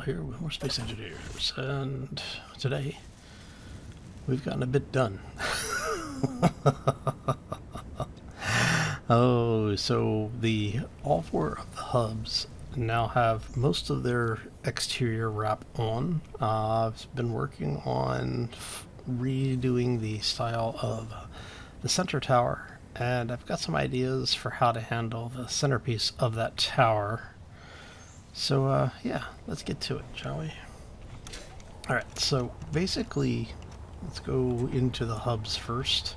here with more Space Engineers, and today we've gotten a bit done. Oh, so all four of the hubs now have most of their exterior wrap on. I've been working on redoing the style of the center tower, and I've got some ideas for how to handle the centerpiece of that tower. So yeah, let's get to it, shall we? Alright, so basically, let's go into the hubs first.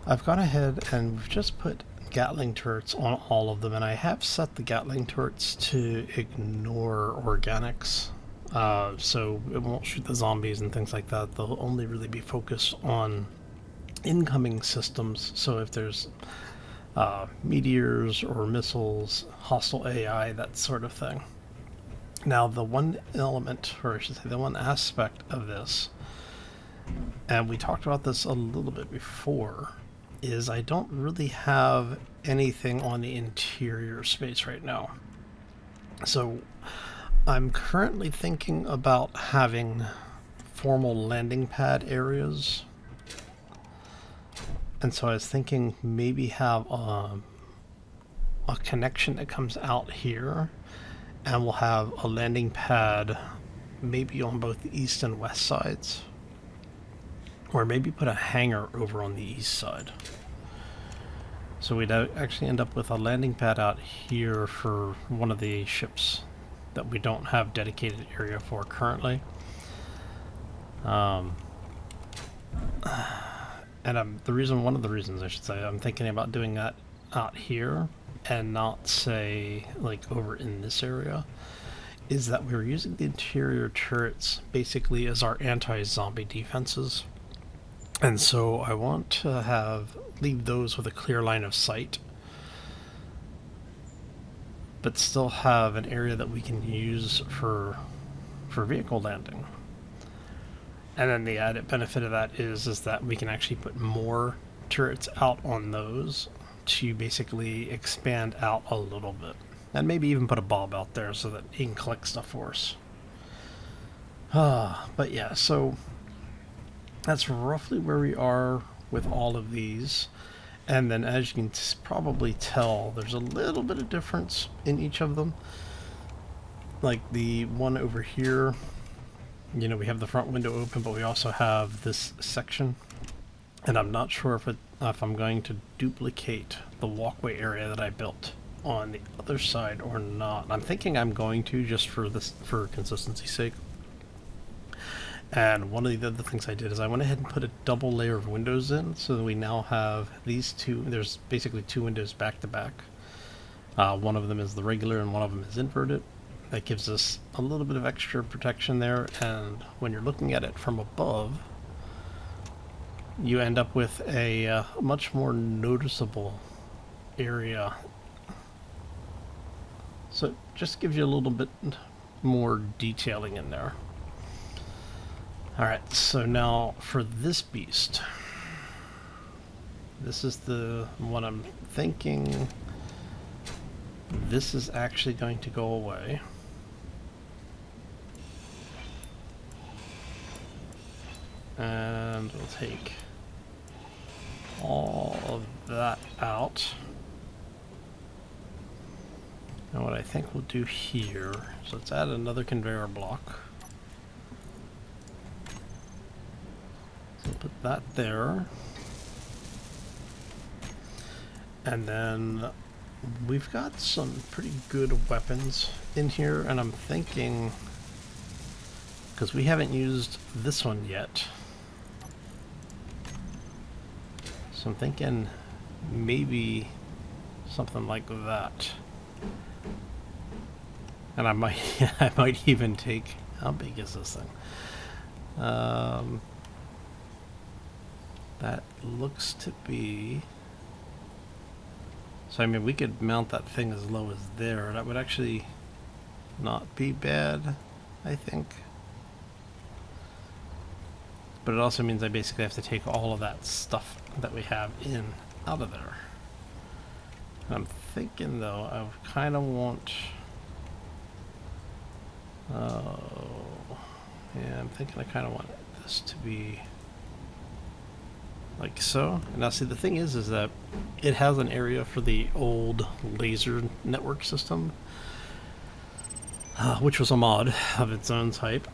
I've gone ahead and we've just put Gatling turrets on all of them, and I have set the Gatling turrets to ignore organics. So it won't shoot the zombies and things like that. They'll only really be focused on incoming systems. So if there's meteors or missiles, hostile AI, that sort of thing. Now, the one element, or I should say the one aspect of this, and we talked about this a little bit before, is I don't really have anything on the interior space right now. So I'm currently thinking about having formal landing pad areas. And so I was thinking maybe have a connection that comes out here, and we'll have a landing pad maybe on both the east and west sides. Or maybe put a hangar over on the east side. So we'd actually end up with a landing pad out here for one of the ships that we don't have dedicated area for currently. And one of the reasons I should say, I'm thinking about doing that out here and not, say, like over in this area, is that we were using the interior turrets basically as our anti-zombie defenses. And so I want to leave those with a clear line of sight, but still have an area that we can use for vehicle landing. And then the added benefit of that is that we can actually put more turrets out on those to basically expand out a little bit. And maybe even put a Bob out there so that he can collect stuff for us. But yeah, so that's roughly where we are with all of these. And then, as you can probably tell, there's a little bit of difference in each of them. Like the one over here, you know, we have the front window open, but we also have this section. And I'm not sure if I'm going to duplicate the walkway area that I built on the other side or not. I'm thinking I'm going to, just for consistency's sake. And one of the other things I did is I went ahead and put a double layer of windows in, so that we now have these two. There's basically two windows back to back. One of them is the regular and one of them is inverted. That gives us a little bit of extra protection there, and when you're looking at it from above, you end up with a much more noticeable area. So it just gives you a little bit more detailing in there. Alright, so now for this beast, this is the one I'm thinking this is actually going to go away. And we'll take all of that out. And what I think we'll do here, so let's add another conveyor block. So put that there. And then we've got some pretty good weapons in here, and I'm thinking, because we haven't used this one yet, so I'm thinking maybe something like that. And I might even take, how big is this thing? That looks to be, so I mean, we could mount that thing as low as there. That would actually not be bad, I think. But it also means I basically have to take all of that stuff that we have out of there. And I'm thinking, though, I kind of want Yeah, I'm thinking I kind of want this to be like so. And now see, the thing is that it has an area for the old laser network system, which was a mod of its own type.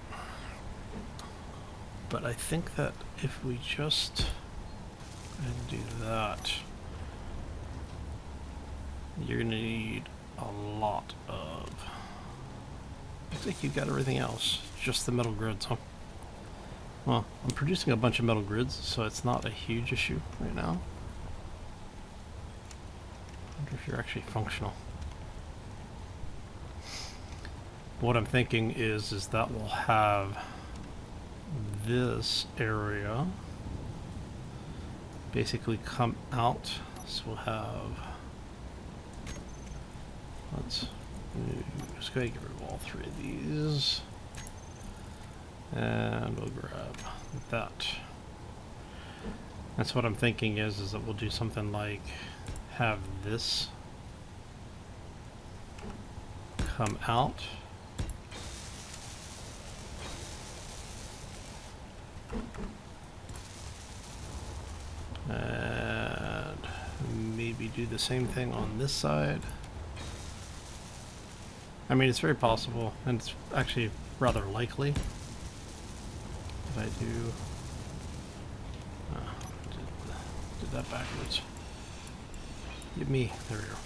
But I think that if we just do that, you're gonna need a lot of... Looks like you've got everything else, just the metal grids, huh? Well, I'm producing a bunch of metal grids, so it's not a huge issue right now. I wonder if you're actually functional. What I'm thinking is that we'll have this area basically come out. So we'll have... Let's just go ahead and get rid of all three of these. And we'll grab that. That's what I'm thinking is that we'll do something like have this come out. And maybe do the same thing on this side. I mean, it's very possible, and it's actually rather likely that I do... did that backwards. Give me... There we go.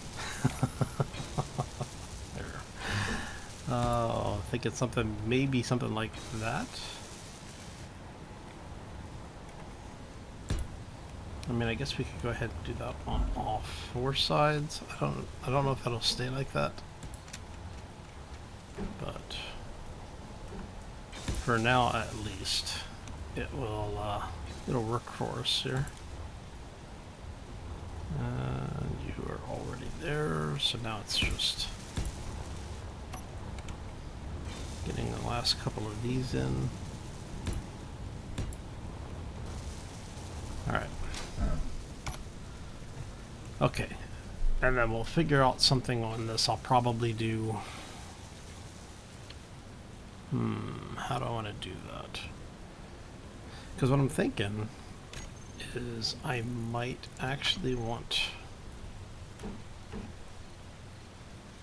There we go. Oh, I think it's something, maybe something like that. I mean, I guess we could go ahead and do that on all four sides. I don't know if that'll stay like that. But for now, at least, it will it'll work for us here. And you are already there, so now it's just getting the last couple of these in. All right. Okay, and then we'll figure out something on this. I'll probably do... how do I want to do that? Because what I'm thinking is I might actually want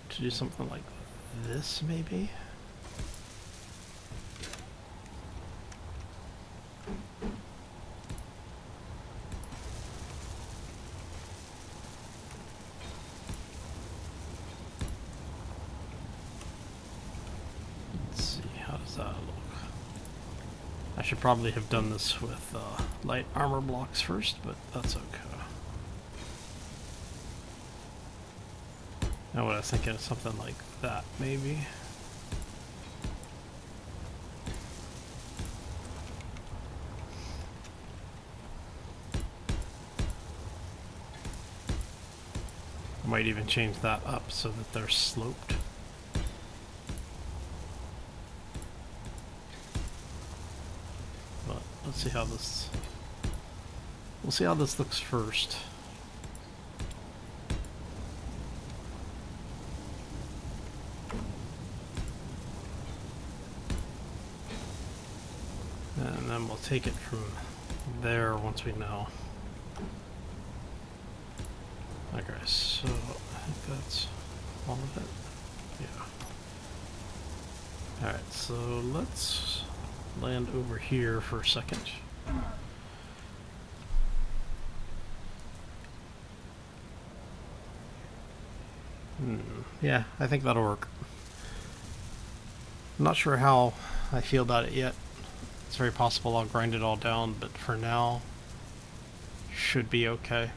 to do something like this, maybe? I should probably have done this with light armor blocks first, but that's okay. Now what I was thinking is something like that, maybe. I might even change that up so that they're sloped. Let's see how this... We'll see how this looks first. And then we'll take it from there once we know. Okay, so I think that's all of it. Yeah. Alright, so let's land over here for a second. Yeah, I think that'll work. I'm not sure how I feel about it yet. It's very possible I'll grind it all down, but for now, should be okay.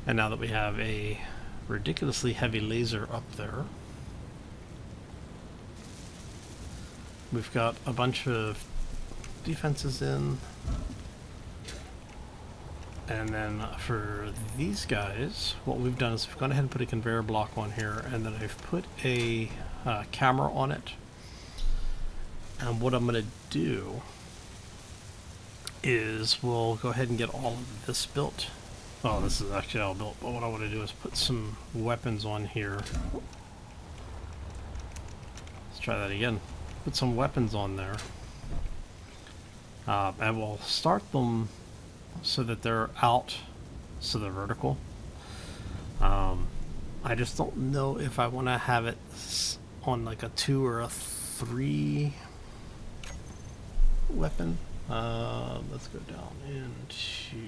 And now that we have a ridiculously heavy laser up there, we've got a bunch of defenses in. And then for these guys, what we've done is we've gone ahead and put a conveyor block on here, and then I've put a camera on it. And what I'm going to do is we'll go ahead and get all of this built. Oh, this is actually all built, but what I want to do is put some weapons on here. Let's try that again. Put some weapons on there. And we'll start them so that they're out, so they're vertical. I just don't know if I want to have it on like a 2 or a 3 weapon. Let's go down into...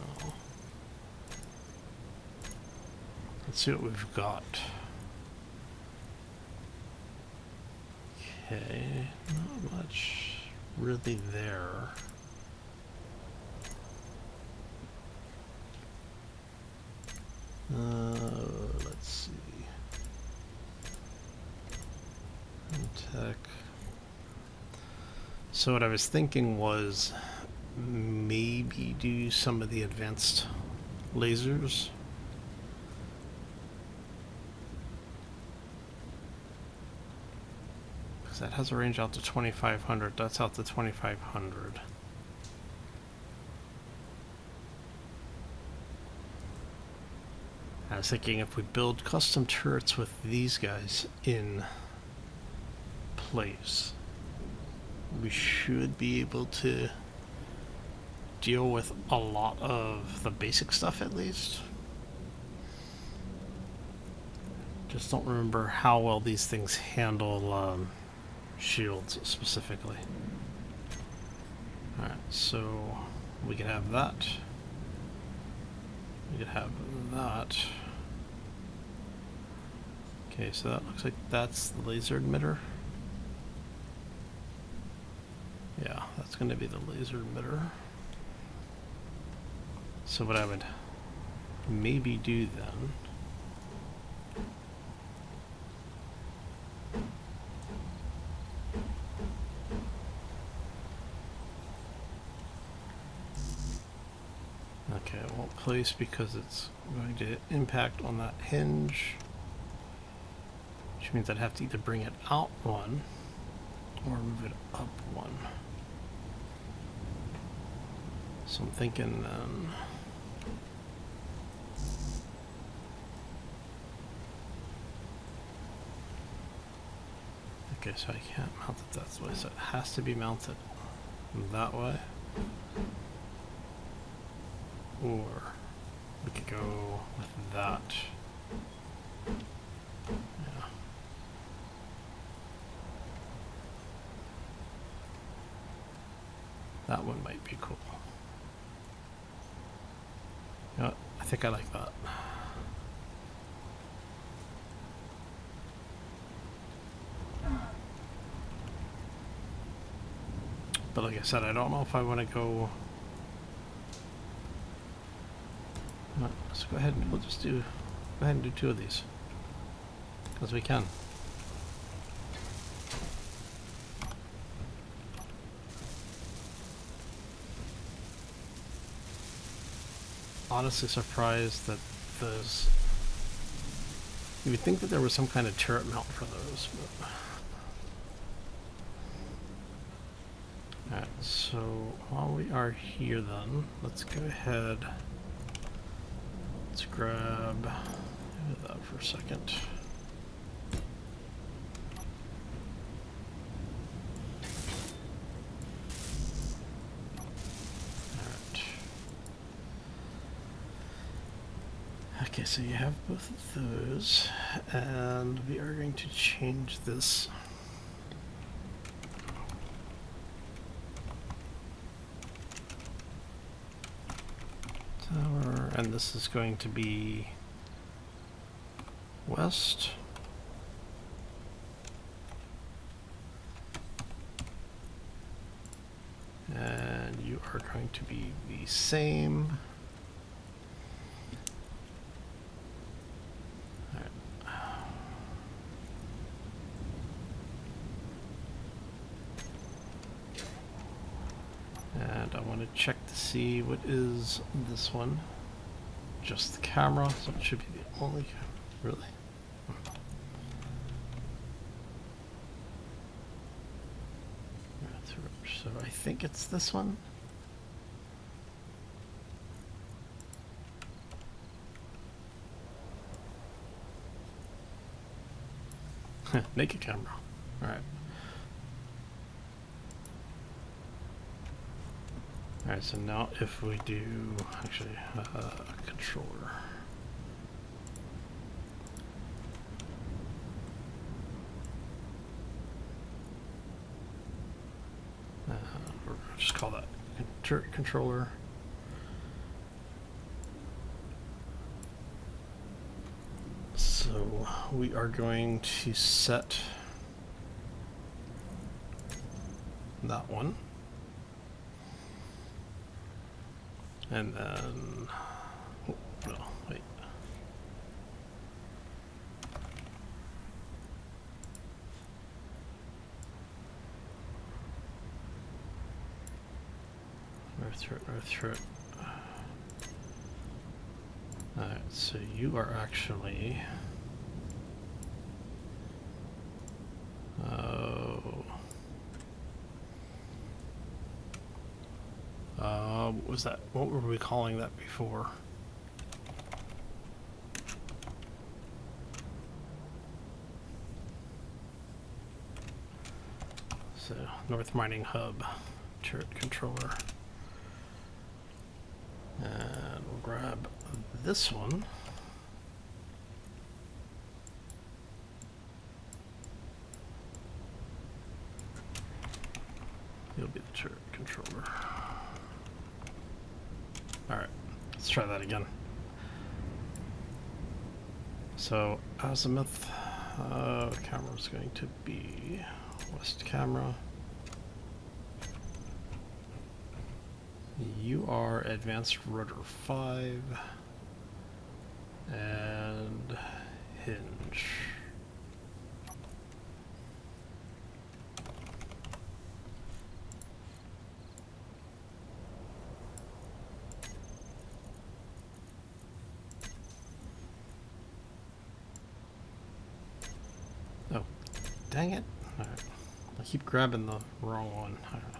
Oh. Let's see what we've got. Okay, not much really there. Let's see. Tech. So what I was thinking was maybe do some of the advanced lasers. Because that has a range out to 2,500. That's out to 2,500. I was thinking if we build custom turrets with these guys in place, we should be able to deal with a lot of the basic stuff at least. Just don't remember how well these things handle shields specifically. Alright, so we can have that. We could have that. Okay, so that looks like that's the laser emitter. Yeah, that's going to be the laser emitter. So what I would maybe do then okay, I won't place because it's going to impact on that hinge, which means I'd have to either bring it out one or move it up one. So I'm thinking okay, so I can't mount it that way, so it has to be mounted that way. Or we could go with that. Yeah. That one might be cool. You know what? I think I like that. But like I said, I don't know if I want to go... Let's go ahead and we'll just go ahead and do 2 of these. Because we can. Honestly surprised that those... You would think that there was some kind of turret mount for those, but... Alright, so while we are here then, let's go ahead... Let's grab that for a second. Alright. Okay, so you have both of those, and we are going to change this. Tower, and this is going to be west. And you are going to be the same. And I want to check to see what is this one. Just the camera, so it should be the only camera. Really? So I think it's this one. Naked camera. Alright. Alright, so now if we do, actually, controller. We'll just call that turret controller. So we are going to set that one. And then, oh, no, wait. North turret. Alright, so you are actually... what was that? What were we calling that before? So, North Mining Hub, turret controller. And we'll grab this one. You'll be the turret controller. Alright, let's try that again. So, azimuth, camera is going to be west camera. You are advanced rotor 5 and hinge. Oh, dang it. All right. I keep grabbing the wrong one. I don't know.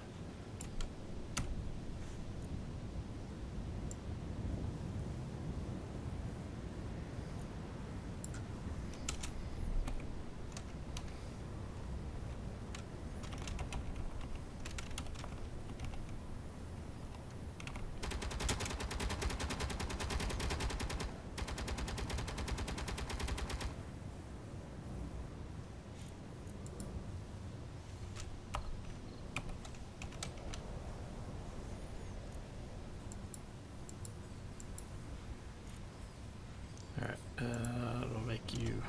It'll make you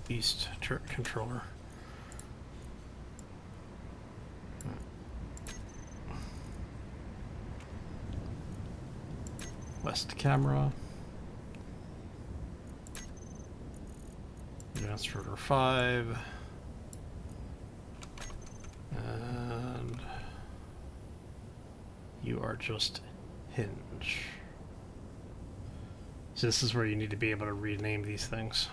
east turret controller. West camera. Advanced rotor 5. And you are just hinge. So this is where you need to be able to rename these things.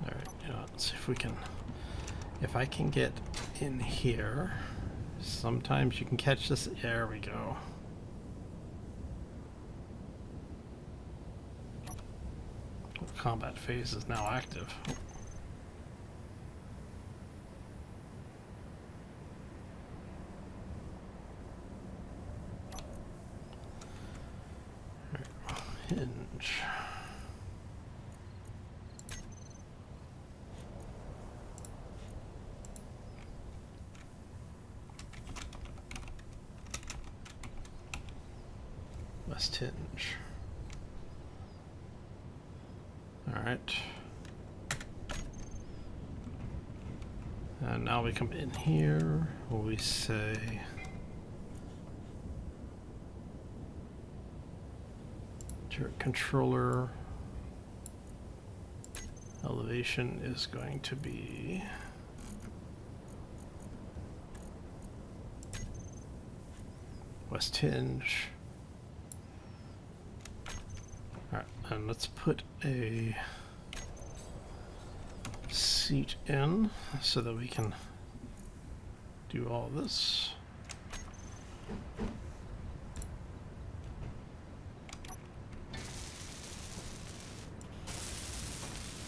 All right, let's see if we can, if I can get in here. Sometimes you can catch this. There we go. Combat phase is now active. Hinge. West hinge. All right. And now we come in here, we say turret controller elevation is going to be west hinge. All right, and let's put a seat in so that we can do all this.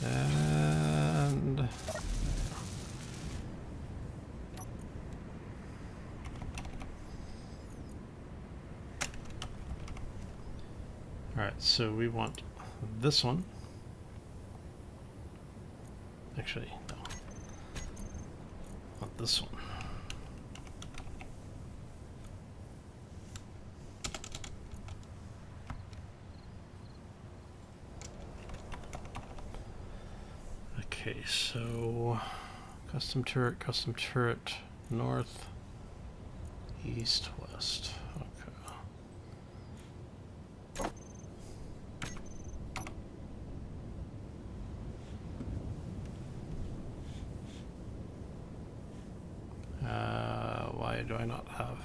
And alright, so we want this one. Actually, no. I want this one. Okay, so custom turret, north, east, west. Why do I not have?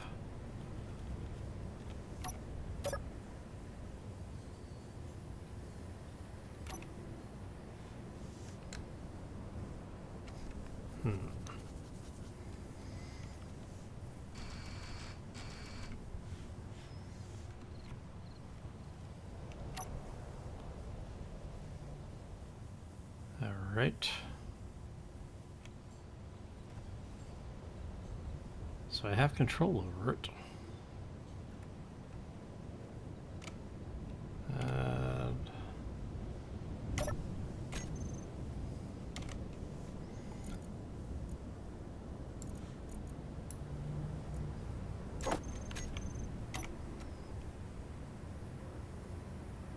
All right. So I have control over it. And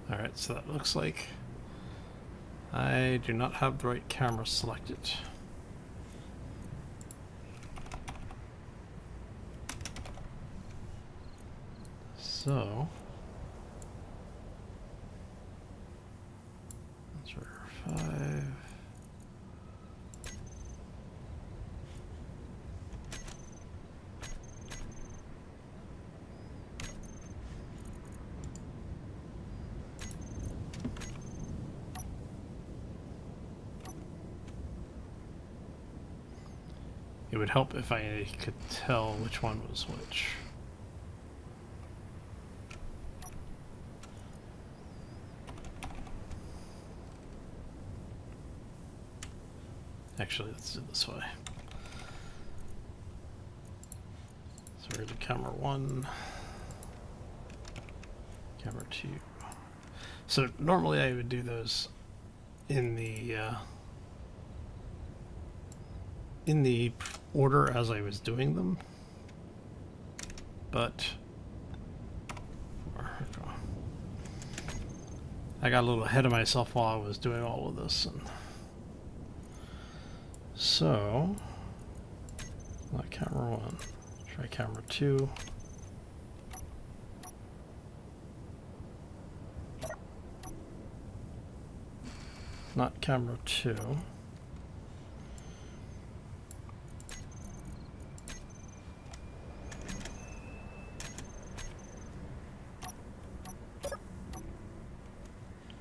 all right, so that looks like I do not have the right camera selected. So that's for 5. It would help if I could tell which one was which. Actually, let's do it this way. So we're to camera 1, camera 2. So normally I would do those in the order as I was doing them, but I got a little ahead of myself while I was doing all of this, and so not camera 1, try camera 2. Not camera 2.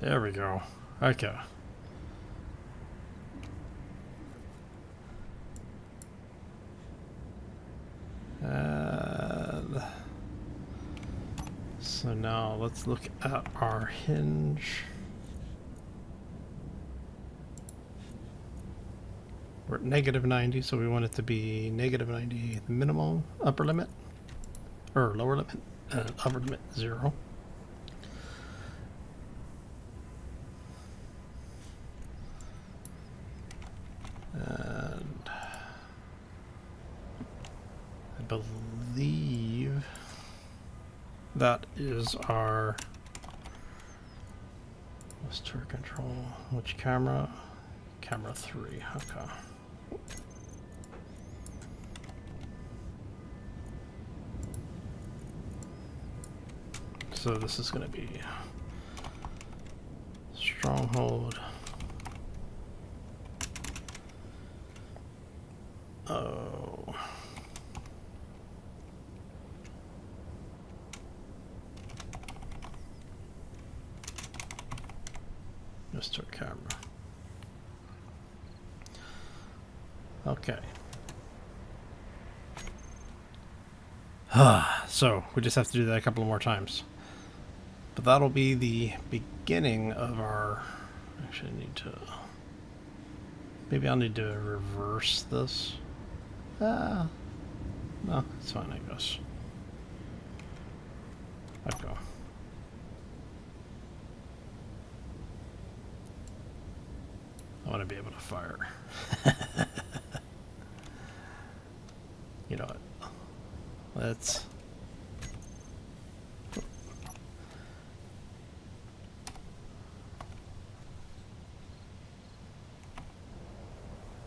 There we go. Okay. And so now let's look at our hinge. We're at -90, so we want it to be -90 minimum upper limit, or lower limit, and upper limit 0. And I believe that is our tour control. Which camera? Camera 3. Okay. So this is going to be stronghold. Oh. Mr. Camera. Okay. So, we just have to do that a couple more times. But that'll be the beginning of our... Actually, I need to... Maybe I'll need to reverse this. No, it's fine, I guess. Okay. I want to be able to fire. You know what? Let's...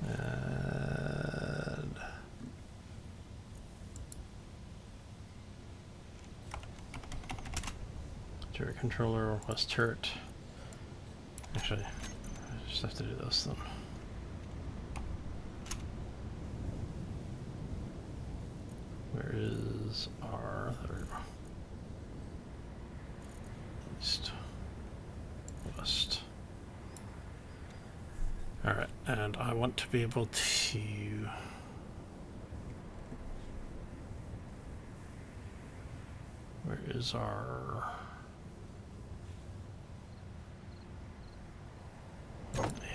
And... Turret controller, west turret. Actually, I just have to do this then. Where is our... There we go. East. West. Alright, and I want to be able to... Where is our...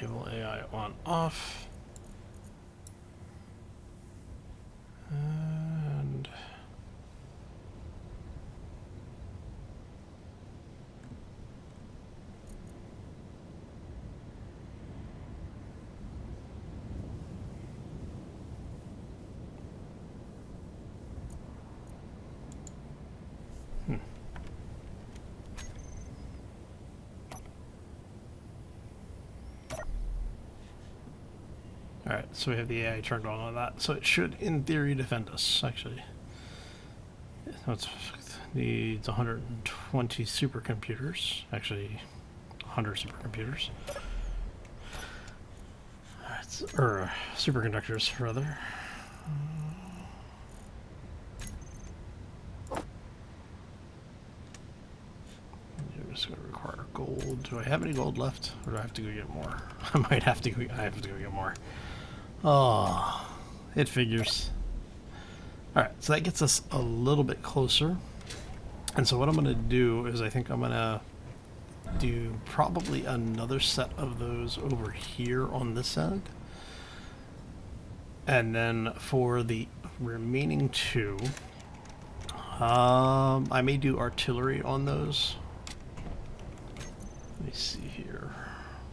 Enable AI on off. And... Alright, so we have the AI turned on that, so it should, in theory, defend us, actually. It needs 120 supercomputers, actually 100 supercomputers. Or superconductors, rather. You're just going to require gold. Do I have any gold left, or do I have to go get more? I might have to go. I have to go get more. Oh, it figures. All right, so that gets us a little bit closer. And so what I'm going to do is I think I'm going to do probably another set of those over here on this end. And then for the remaining two, I may do artillery on those. Let me see here.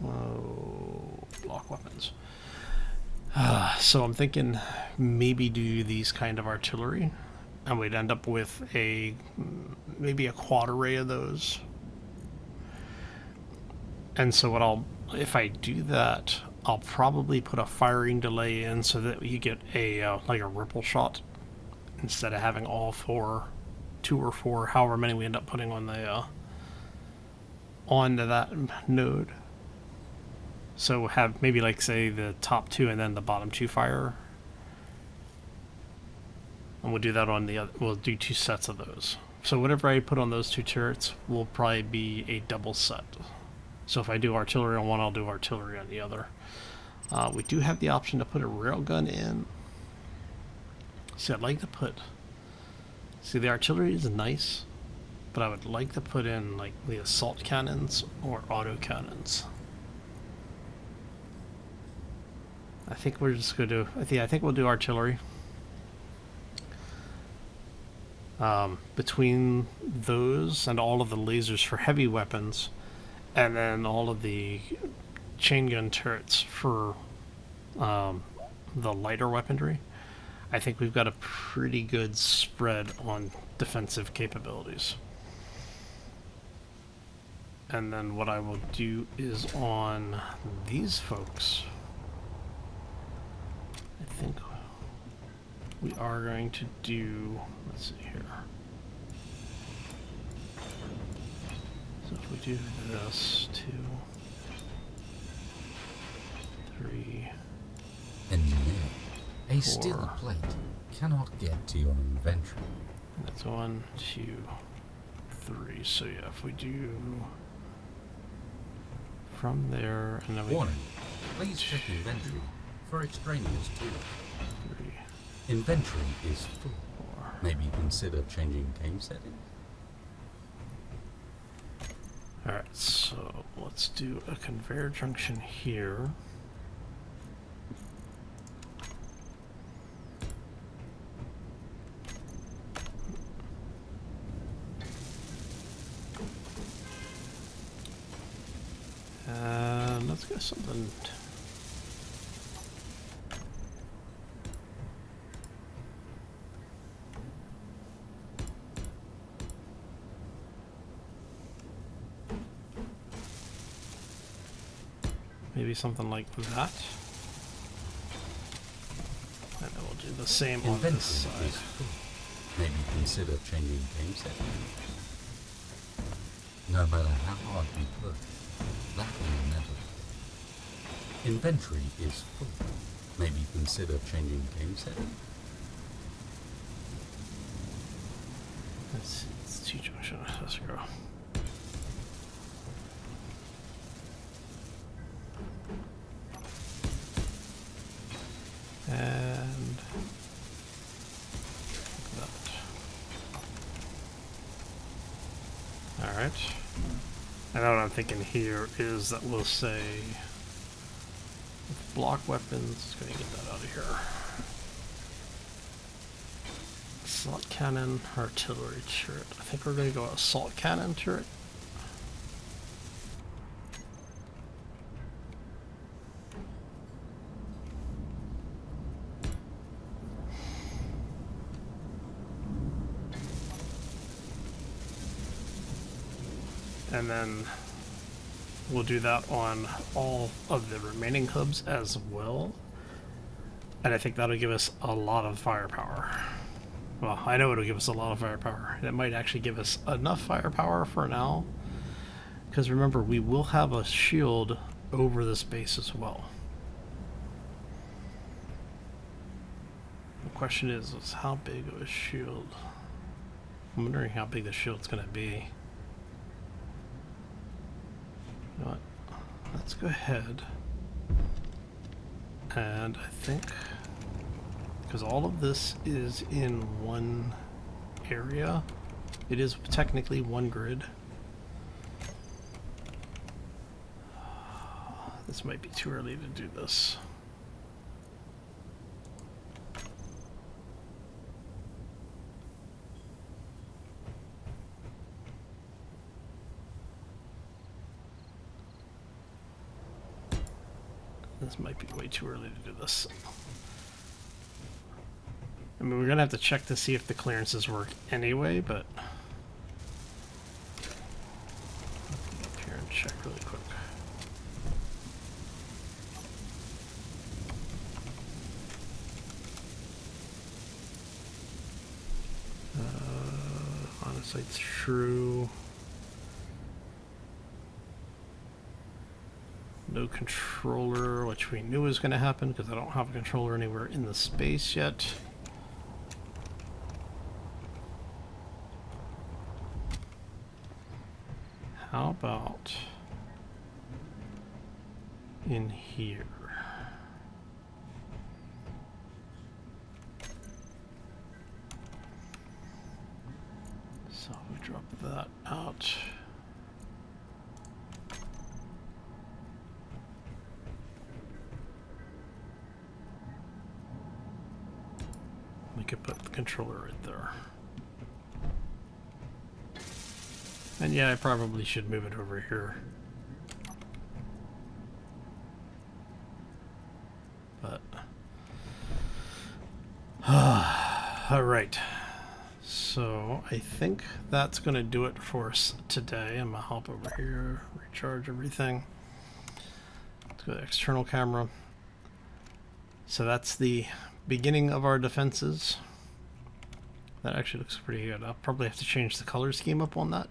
Oh, block weapons. So I'm thinking maybe do these kind of artillery, and we'd end up with maybe a quad array of those. And so what if I do that, I'll probably put a firing delay in so that you get like a ripple shot instead of having all two or four, however many we end up putting on the onto that node. So have maybe like say the top two and then the bottom two fire. And we'll do that on the other, we'll do two sets of those. So whatever I put on those two turrets will probably be a double set. So if I do artillery on one, I'll do artillery on the other. We do have the option to put a railgun in. See, I'd like to put... See, the artillery is nice, but I would like to put in like the assault cannons or auto cannons. I think we're just going to do... I think we'll do artillery. Between those and all of the lasers for heavy weapons, and then all of the chain gun turrets for the lighter weaponry, I think we've got a pretty good spread on defensive capabilities. And then what I will do is on these folks, I think we are going to do, let's see here. So if we do this, 2, 3, Engineer, a 4. steel plate cannot get to your inventory. That's 1, 2, 3. So yeah, if we do from there, and then we... Warning, please check inventory for extraneous tools. 3, Inventory is full. 4. Maybe consider changing game settings. Alright, so let's do a conveyor junction here. And let's get something. Maybe something like that. And then we'll do the same on Inventory this side. is full. Maybe consider changing game settings. No matter how hard you push, that will never. Inventory is full. Maybe consider changing game settings. Let's see, it's T-junction. Let's go. And that. All right. And what I'm thinking here is that we'll say with block weapons. Gonna get that out of here. Assault cannon, artillery turret. I think we're gonna go assault cannon turret. And then we'll do that on all of the remaining hubs as well. And I think that'll give us a lot of firepower. Well, I know it'll give us a lot of firepower. It might actually give us enough firepower for now. Because remember, we will have a shield over this base as well. The question is how big of a shield? I'm wondering how big the shield's going to be. You know what? Let's go ahead. And I think, because all of this is in one area, it is technically one grid. This might be too early to do this. This might be way too early to do this. I mean, we're gonna have to check to see if the clearances work anyway, but I'll put up here and check really quick. Honestly, it's true. No controller, which we knew was going to happen because I don't have a controller anywhere in the space yet. How about in here? So we drop that out. We could put the controller right there. And yeah, I probably should move it over here. But alright. So I think that's gonna do it for us today. I'm gonna hop over here, recharge everything. Let's go to external camera. So that's the beginning of our defenses. That actually looks pretty good. I'll probably have to change the color scheme up on that.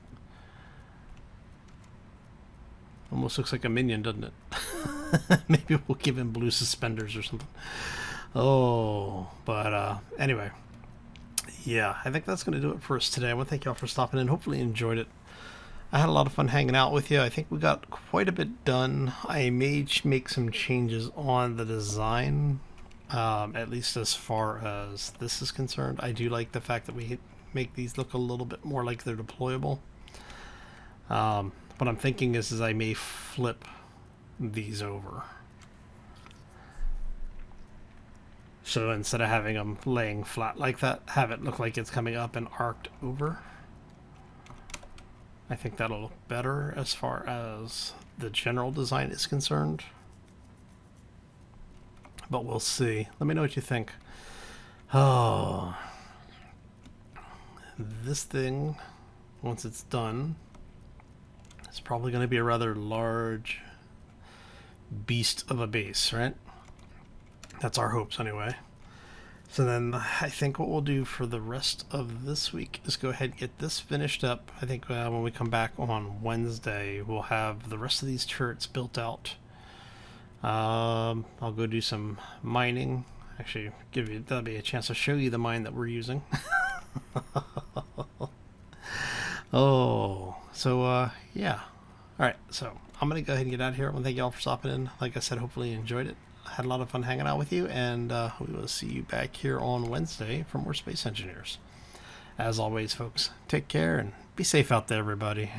Almost looks like a minion, doesn't it? Maybe we'll give him blue suspenders or something. Oh, but anyway. Yeah, I think that's going to do it for us today. I want to thank y'all for stopping in. Hopefully you enjoyed it. I had a lot of fun hanging out with you. I think we got quite a bit done. I may make some changes on the design, at least as far as this is concerned. I do like the fact that we make these look a little bit more like they're deployable. What I'm thinking is I may flip these over. So instead of having them laying flat like that, have it look like it's coming up and arced over. I think that'll look better as far as the general design is concerned. But we'll see. Let me know what you think. Oh, this thing, once it's done, it's probably going to be a rather large beast of a base, right? That's our hopes anyway. So then I think what we'll do for the rest of this week is go ahead and get this finished up. I think when we come back on Wednesday, we'll have the rest of these turrets built out. I'll go do some mining. Actually, that'll be a chance to show you the mine that we're using. Oh, so yeah. All right, so I'm gonna go ahead and get out of here. I want to thank you all for stopping in. Like I said, hopefully you enjoyed it. I had a lot of fun hanging out with you, and we will see you back here on Wednesday for more Space Engineers. As always, folks, take care and be safe out there, everybody.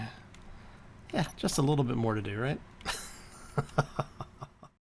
Yeah, just a little bit more to do, right?